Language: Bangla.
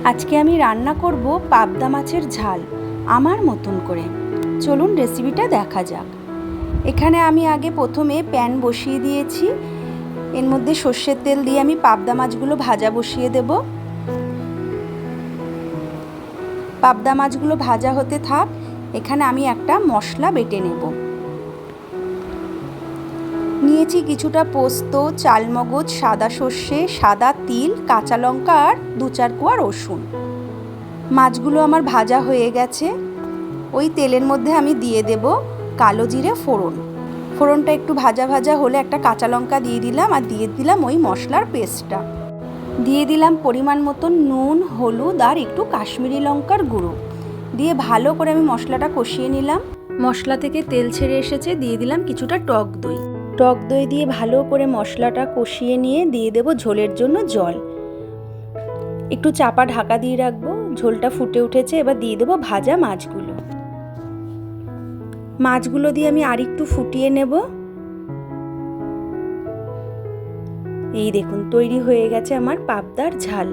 আজকে আমি রান্না করব পাবদা মাছের ঝাল আমার মতন করে। চলুন রেসিপিটা দেখা যাক। এখানে আমি আগে প্রথমে প্যান বসিয়ে দিয়েছি। এর মধ্যে সর্ষের তেল দিয়ে আমি পাবদা মাছগুলো ভাজা বসিয়ে দেব। পাবদা মাছগুলো ভাজা হতে থাক। এখানে আমি একটা মশলা বেটে নেব। নিয়েছি কিছুটা পোস্ত, চালমগজ, সাদা সর্ষে, সাদা তিল, কাঁচা লঙ্কা আর 2-4 কোয়া রসুন। মাছগুলো আমার ভাজা হয়ে গেছে। ওই তেলের মধ্যে আমি দিয়ে দেব কালো জিরে ফোড়ন। ফোড়নটা একটু ভাজা ভাজা হলে একটা কাঁচা লঙ্কা দিয়ে দিলাম আর দিয়ে দিলাম ওই মশলার পেস্টটা। দিয়ে দিলাম পরিমাণ মতন নুন, হলুদ আর একটু কাশ্মীরি লঙ্কার গুঁড়ো। দিয়ে ভালো করে আমি মশলাটা কষিয়ে নিলাম। মশলা থেকে তেল ছেড়ে এসেছে, দিয়ে দিলাম কিছুটা টক দই। টক দই দিয়ে ভালো করে মশলাটা কষিয়ে নিয়ে দিয়ে দেব ঝোলের জন্য জল। একটু চাপা ঢাকা দিয়ে রাখবো। ঝোলটা ফুটে উঠেছে, এবার দিয়ে দেবো ভাজা মাছগুলো। মাছগুলো দিয়ে আমি আরেকটু ফুটিয়ে নেব। এই দেখুন তৈরি হয়ে গেছে আমার পাবদার ঝাল।